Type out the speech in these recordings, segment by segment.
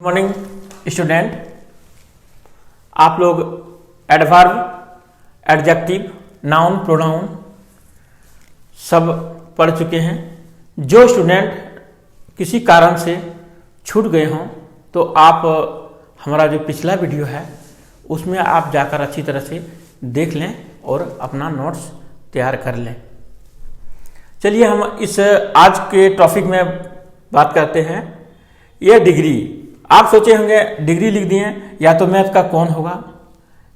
Morning student, आप लोग adverb, adjective, noun, pronoun सब पढ़ चुके हैं। जो स्टूडेंट किसी कारण से छूट गए हों तो आप हमारा जो पिछला वीडियो है उसमें आप जाकर अच्छी तरह से देख लें और अपना नोट्स तैयार कर लें। चलिए हम इस आज के टॉपिक में बात करते हैं। यह डिग्री, आप सोचे होंगे डिग्री लिख दिए या तो मैथ का कौन होगा,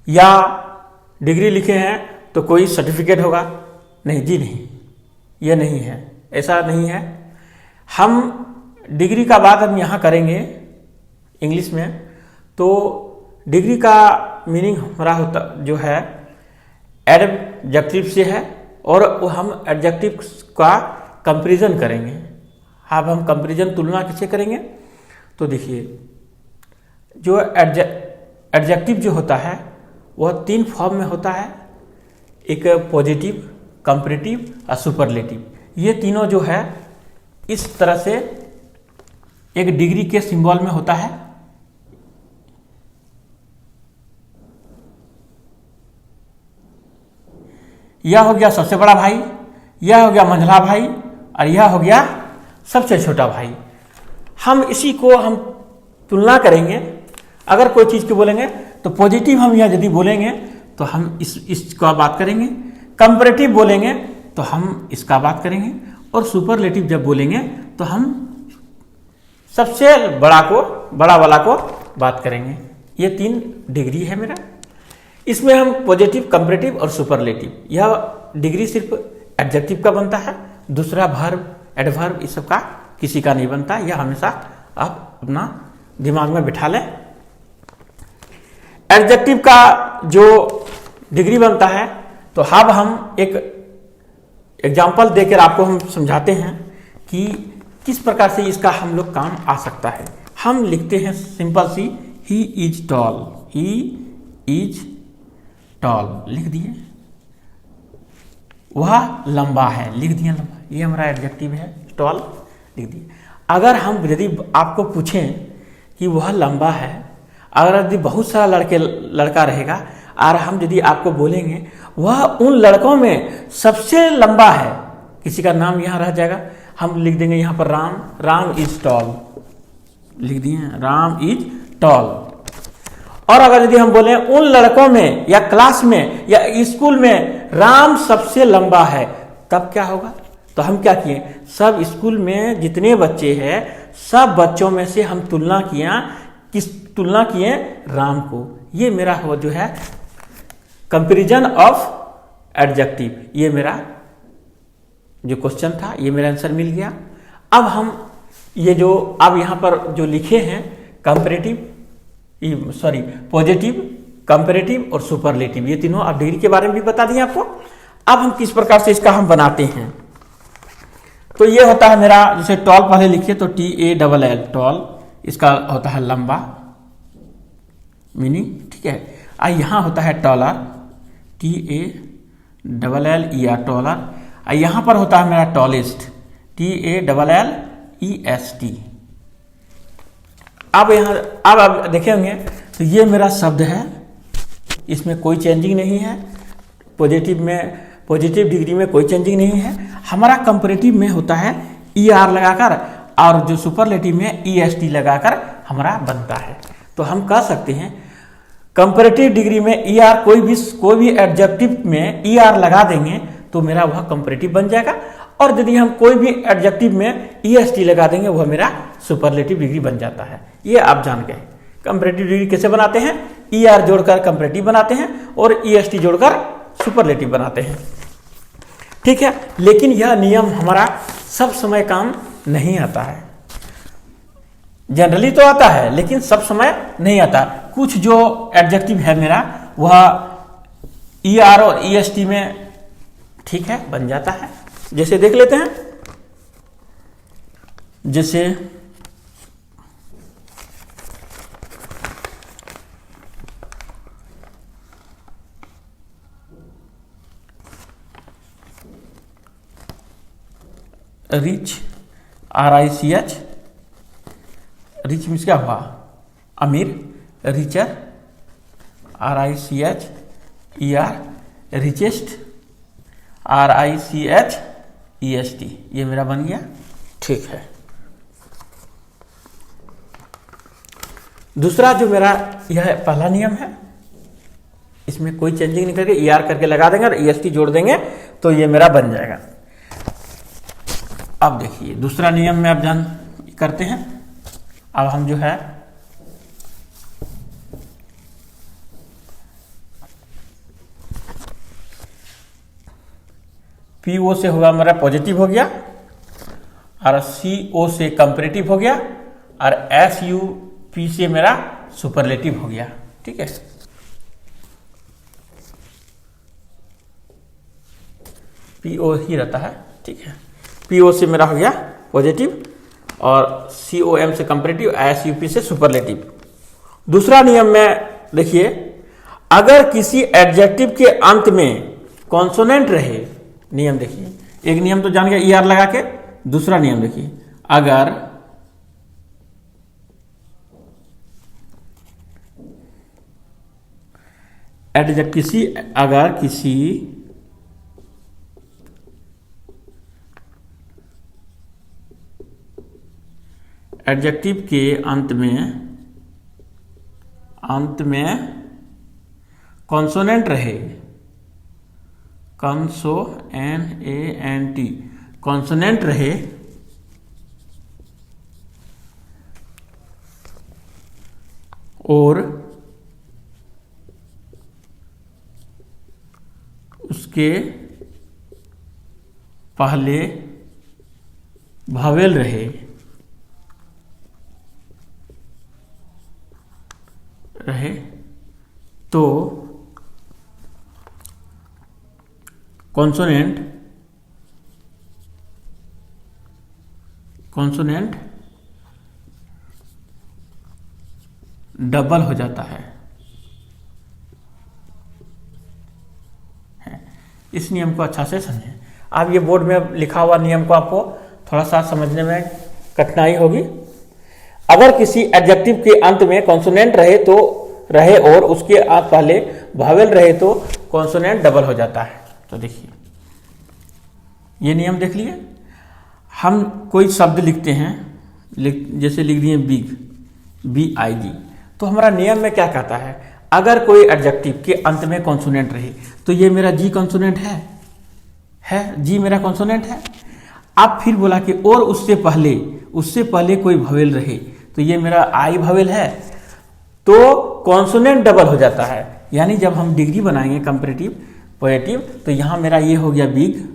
या डिग्री लिखे हैं तो कोई सर्टिफिकेट होगा। नहीं जी, नहीं, ये नहीं है, ऐसा नहीं है। हम डिग्री का बात हम यहाँ करेंगे इंग्लिश में। तो डिग्री का मीनिंग हमारा होता जो है एडजेक्टिव से है, और हम एडजेक्टिव का कंपैरिजन करेंगे। अब हम कंपैरिजन तुलना किससे करेंगे? तो देखिए, जो एडजेक्टिव जो होता है वह तीन फॉर्म में होता है, एक पॉजिटिव, कंपैरेटिव और सुपरलेटिव। ये तीनों जो है इस तरह से एक डिग्री के सिंबल में होता है। यह हो गया सबसे बड़ा भाई, यह हो गया मंझला भाई, और यह हो गया सबसे छोटा भाई। हम इसी को हम तुलना करेंगे। अगर कोई चीज़ को बोलेंगे तो पॉजिटिव हम यहाँ यदि बोलेंगे तो हम इसका बात करेंगे, कंपैरेटिव बोलेंगे तो हम इसका बात करेंगे, और सुपरलेटिव जब बोलेंगे तो हम सबसे बड़ा वाला को बात करेंगे। ये तीन डिग्री है मेरा। इसमें हम पॉजिटिव, कंपैरेटिव और सुपरलेटिव, यह डिग्री सिर्फ एडजेक्टिव का बनता है। दूसरा वर्ब, एडवर्ब, इस सब का किसी का नहीं बनता। यह हमेशा आप अपना दिमाग में बिठा लें। एडजेक्टिव का जो डिग्री बनता है, तो अब हम एक एग्जाम्पल देकर आपको हम समझाते हैं कि किस प्रकार से इसका हम लोग काम आ सकता है। हम लिखते हैं सिंपल सी, he is tall, he is tall लिख दिए। वह लंबा है, लिख दिए लंबा, ये हमारा एडजेक्टिव है, टॉल लिख दिए। अगर हम यदि आपको पूछें कि वह लंबा है, अगर यदि बहुत सारा लड़का रहेगा और हम यदि आपको बोलेंगे वह उन लड़कों में सबसे लंबा है, किसी का नाम यहाँ रह जाएगा, हम लिख देंगे यहाँ पर राम, राम इज टॉल लिख दिए, राम इज टॉल। और अगर यदि हम बोलें उन लड़कों में या क्लास में या स्कूल में राम सबसे लंबा है, तब क्या होगा? तो हम क्या किए, सब स्कूल में जितने बच्चे हैं सब बच्चों में से हम तुलना किए राम को। ये मेरा हो जो है कंपैरिजन ऑफ एडजेक्टिव। ये मेरा जो क्वेश्चन था, ये मेरा आंसर मिल गया। अब हम ये जो अब यहाँ पर जो लिखे हैं पॉजिटिव, कंपैरेटिव और सुपरलेटिव, ये तीनों अब डिग्री के बारे में भी बता दिए आपको। अब हम किस प्रकार से इसका हम बनाते हैं। तो ये होता है मेरा, जैसे टॉल पहले लिखिए तो TALL टॉल, इसका होता है लंबा मीनिंग, ठीक है। और यहाँ होता है टॉलर, TALLER टॉलर। और यहाँ पर होता है मेरा टॉलेस्ट, TALLEST। अब यहाँ अब देखेंगे तो ये मेरा शब्द है, इसमें कोई चेंजिंग नहीं है। पॉजिटिव डिग्री में कोई चेंजिंग नहीं है। हमारा कंपैरेटिव में होता है ER लगाकर, और जो सुपरलेटिव में EST लगाकर हमारा बनता है। तो हम कह सकते हैं कंपैरेटिव डिग्री में ER कोई भी एडजेक्टिव में ER लगा देंगे तो मेरा वह कंपैरेटिव बन जाएगा, और यदि हम कोई भी एडजेक्टिव में EST लगा देंगे वह मेरा सुपरलेटिव डिग्री बन जाता है। ये आप जान गए। कंपैरेटिव डिग्री कैसे बनाते हैं? ER जोड़कर कंपैरेटिव बनाते हैं और EST जोड़कर सुपरलेटिव बनाते हैं, ठीक है। लेकिन यह नियम हमारा सब समय काम नहीं आता है। जनरली तो आता है लेकिन सब समय नहीं आता। कुछ जो एडजेक्टिव है मेरा वह ER और EST में ठीक है बन जाता है। जैसे देख लेते हैं, जैसे रिच, RICH, रिच मीन्स क्या हुआ? अमीर, रिचर, RICHER, रिचेस्ट, RICHEST, ये मेरा बन गया। ठीक है, दूसरा जो मेरा यह पहला नियम है, इसमें कोई चेंजिंग नहीं करके ER करके लगा देंगे और EST जोड़ देंगे तो ये मेरा बन जाएगा। अब देखिए दूसरा नियम में अब जान करते हैं। अब हम जो है PO से होगा मेरा पॉजिटिव हो गया और CO से कंपैरेटिव हो गया और SUP से मेरा सुपरलेटिव हो गया। ठीक है, PO ही रहता है। ठीक है, PO से मेरा हो गया पॉजिटिव और COM से कंपैरेटिव, SUP से सुपरलेटिव। दूसरा नियम में देखिए, अगर किसी एडजेक्टिव के अंत में कॉन्सोनेंट रहे, नियम देखिए, एक नियम तो जान गया ER लगा के, दूसरा नियम देखिए, अगर किसी एडजेक्टिव के अंत में कॉन्सोनेंट रहे, NANT, कॉन्सोनेंट रहे और उसके पहले भावेल रहे तो कॉन्सोनेंट डबल हो जाता है। इस नियम को अच्छा से समझें। अब ये बोर्ड में लिखा हुआ नियम को आपको थोड़ा सा समझने में कठिनाई होगी। अगर किसी एडजेक्टिव के अंत में कॉन्सोनेंट रहे और उसके पहले भावेल रहे तो कॉन्सोनेंट डबल हो जाता है। तो देखिए ये नियम देख लिए। हम कोई शब्द लिखते हैं, जैसे लिख दिए बिग, BIG, तो हमारा नियम में क्या कहता है, अगर कोई एडजेक्टिव के अंत में कॉन्सोनेंट रहे तो ये मेरा G कॉन्सोनेंट है, G मेरा कॉन्सोनेंट है। अब फिर बोला कि और उससे पहले कोई भावेल रहे तो ये मेरा I भावेल है, तो कॉन्सोनेंट डबल हो जाता है। यानी जब हम डिग्री बनाएंगे कंपैरेटिव पॉजिटिव तो यहाँ मेरा ये हो गया बिग,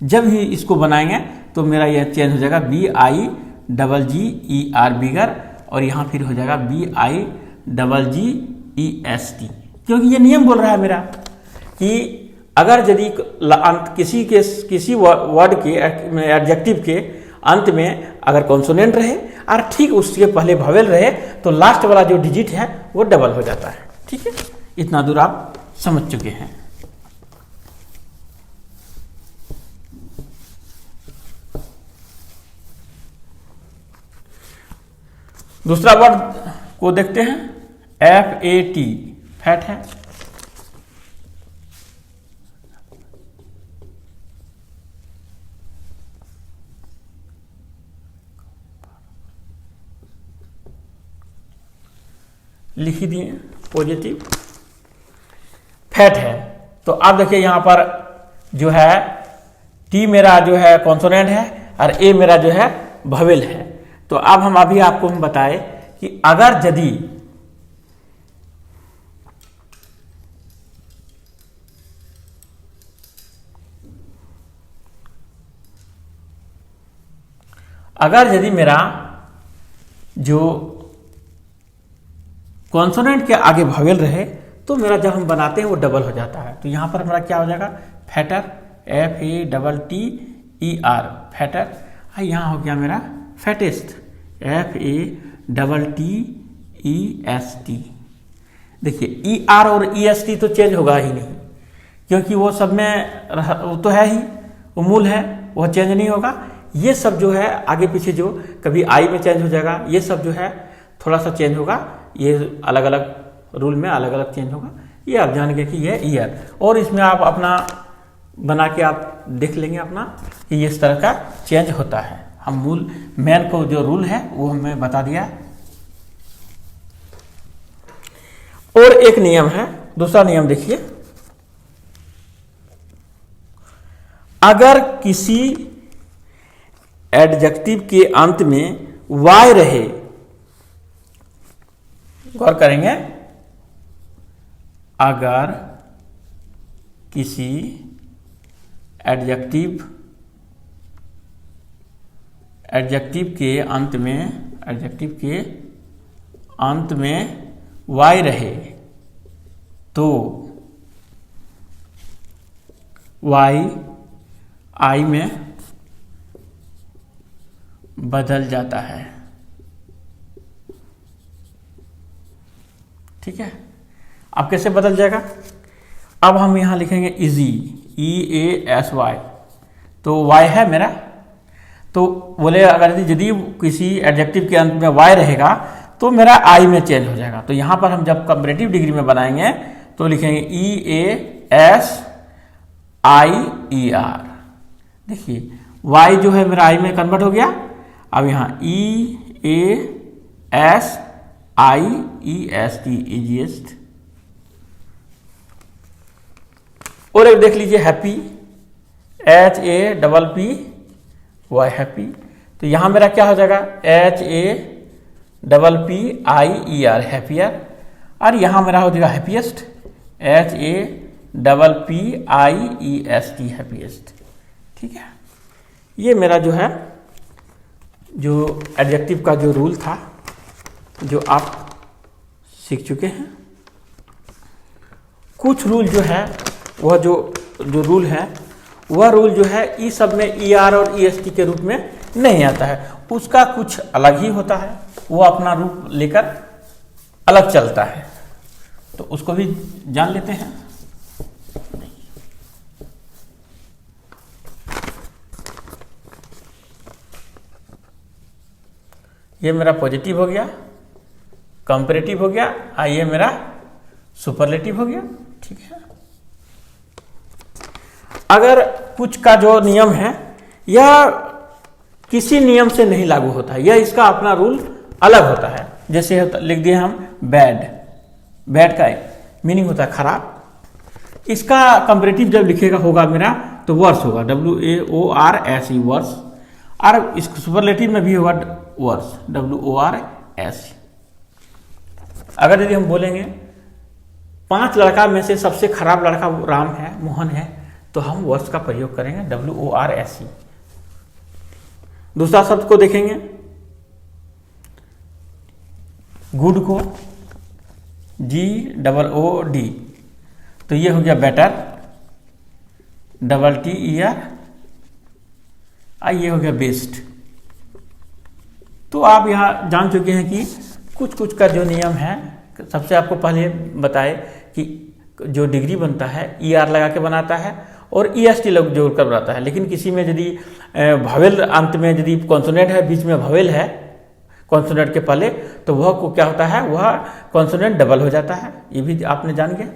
जब ही इसको बनाएंगे तो मेरा यह चेंज हो जाएगा BIGGER बिगर, और यहाँ फिर हो जाएगा BIGGEST, क्योंकि ये नियम बोल रहा है मेरा कि अगर यदि किसी वर्ड के एडजेक्टिव के अंत में अगर कॉन्सोनेंट रहे और ठीक उसके पहले भावेल रहे तो लास्ट वाला जो डिजिट है वो डबल हो जाता है। ठीक है, इतना दूर आप समझ चुके हैं। दूसरा वर्ड को देखते हैं, FAT, फैट है। लिख ही दिए पॉजिटिव फैट है। तो अब देखिए यहाँ पर जो है T मेरा जो है कॉन्सोनेंट है और A मेरा जो है भावेल है। तो अब हम आपको बताए कि अगर यदि मेरा जो कॉन्सोनेंट के आगे भावेल रहे तो मेरा जब हम बनाते हैं वो डबल हो जाता है। तो यहां पर हमारा क्या हो जाएगा, फैटर, FATTER, फैटर। यहां हो गया मेरा फैटेस्ट, FATTEST। देखिए ER और EST तो चेंज होगा ही नहीं, क्योंकि वो सब में वो तो है ही, वो मूल है, वो चेंज नहीं होगा। ये सब जो है आगे पीछे जो कभी I में चेंज हो जाएगा, ये सब जो है थोड़ा सा चेंज होगा, ये अलग अलग रूल में अलग अलग चेंज होगा। ये आप जान गए कि ये ईयर, और इसमें आप अपना बना के आप देख लेंगे अपना कि ये इस तरह का चेंज होता है। हम मूल मेन को जो रूल है वो हमें बता दिया। और एक नियम है, दूसरा नियम देखिए, अगर किसी एडजेक्टिव के अंत में वाई रहे, गौर करेंगे, अगर किसी एडजेक्टिव के अंत में वाई रहे तो वाई आई में बदल जाता है। ठीक है, अब कैसे बदल जाएगा? अब हम यहां लिखेंगे इजी, EASY, तो वाई है मेरा, तो बोले अगर यदि किसी एडजेक्टिव के अंत में वाई रहेगा तो मेरा आई में चेंज हो जाएगा। तो यहां पर हम जब कंपैरेटिव डिग्री में बनाएंगे तो लिखेंगे EASIER। देखिए वाई जो है मेरा आई में कन्वर्ट हो गया। अब यहां EASIEST, इजीएस्ट। और एक देख लीजिए हैप्पी, HAPPY, हैप्पी, तो यहां मेरा क्या हो जाएगा HAPPIER, हैप्पियर, और यहां मेरा हो जाएगा हैप्पीएस्ट, HAPPIEST, हैप्पीएस्ट। ठीक है, ये मेरा जो है जो एडजेक्टिव का जो रूल था जो आप सीख चुके हैं। कुछ रूल जो है वह जो रूल है वह रूल जो है ई सब में ER और EST के रूप में नहीं आता है, उसका कुछ अलग ही होता है, वो अपना रूप लेकर अलग चलता है, तो उसको भी जान लेते हैं। ये मेरा पॉजिटिव हो गया, कंपैरेटिव हो गया, और ये मेरा सुपरलेटिव हो गया। ठीक है, अगर कुछ का जो नियम है यह किसी नियम से नहीं लागू होता है, यह इसका अपना रूल अलग होता है। जैसे लिख दिए हम बैड, बैड का मीनिंग होता है खराब, इसका कंपैरेटिव जब लिखेगा होगा मेरा तो वर्स होगा, WAORSE, वर्स, और इस सुपरलेटिव में भी होगा वर्स, WORS। अगर यदि हम बोलेंगे 5 लड़का में से सबसे खराब लड़का राम है, मोहन है, तो हम वर्स का प्रयोग करेंगे, WORSE। दूसरा शब्द को देखेंगे, गुड को GOOD, तो ये हो गया बेटर, TTER, ये हो गया बेस्ट। तो आप यहाँ जान चुके हैं कि कुछ कुछ का जो नियम है, सबसे आपको पहले बताए कि जो डिग्री बनता है ER लगा के बनाता है और EST लग जोड़ कर बनाता है, लेकिन किसी में यदि भवेल अंत में यदि कॉन्सोनेंट है, बीच में भवेल है कॉन्सोनेंट के पहले, तो वह को क्या होता है, वह कॉन्सोनेंट डबल हो जाता है, ये भी आपने जान गया।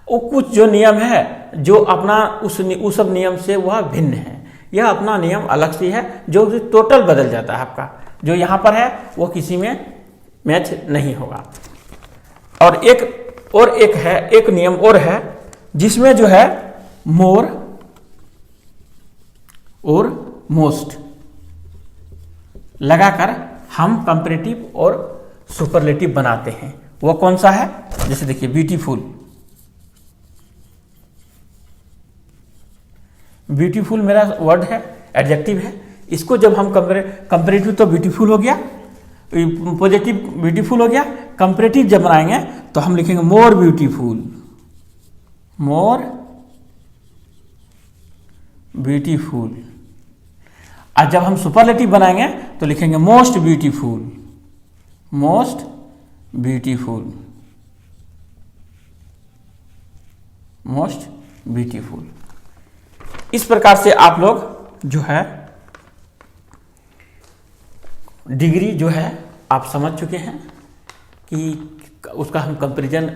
वो कुछ जो नियम है जो अपना उस सब नियम से वह भिन्न है, यह अपना नियम अलग से है जो टोटल बदल जाता है आपका, जो यहाँ पर है वो किसी में मैच नहीं होगा। और एक नियम और है जिसमें जो है मोर और मोस्ट लगाकर हम कंपैरेटिव और सुपरलेटिव बनाते हैं। वो कौन सा है? जैसे देखिए ब्यूटीफुल, ब्यूटीफुल मेरा वर्ड है, एडजेक्टिव है, इसको जब हम कंपैरेटिव तो ब्यूटीफुल हो गया, पॉजिटिव ब्यूटीफुल हो गया, कंपैरेटिव जब बनाएंगे तो हम लिखेंगे मोर ब्यूटीफुल, मोर ब्यूटीफुल। और जब हम सुपरलेटिव बनाएंगे तो लिखेंगे most beautiful, most beautiful, most beautiful. इस प्रकार से आप लोग जो है डिग्री जो है आप समझ चुके हैं। कि उसका हम कंपैरिजन,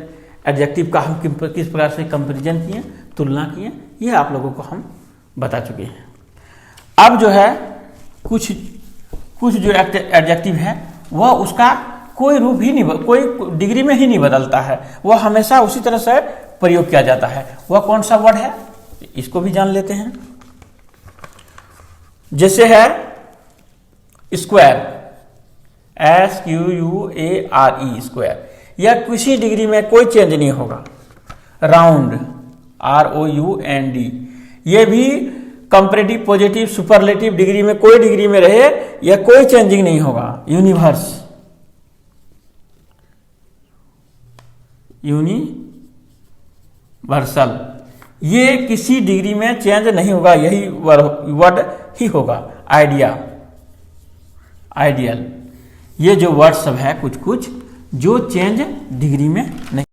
एडजेक्टिव का हम किस प्रकार से कंपैरिजन किए, तुलना किए, ये आप लोगों को हम बता चुके हैं। अब जो है कुछ जो एडजेक्टिव है वह उसका कोई रूप ही नहीं, कोई डिग्री में ही नहीं बदलता है, वह हमेशा उसी तरह से प्रयोग किया जाता है। वह कौन सा वर्ड है, इसको भी जान लेते हैं। जैसे है स्क्वायर, SQUARE, स्क्वायर, यह किसी डिग्री में कोई चेंज नहीं होगा। राउंड, ROUND, ये भी कंपैरेटिव, पॉजिटिव, सुपरलेटिव डिग्री में, कोई डिग्री में रहे, यह कोई चेंजिंग नहीं होगा। यूनिवर्सल, ये किसी डिग्री में चेंज नहीं होगा, यही वर्ड ही होगा। आइडियल, ये जो वर्ड सब है कुछ जो चेंज डिग्री में नहीं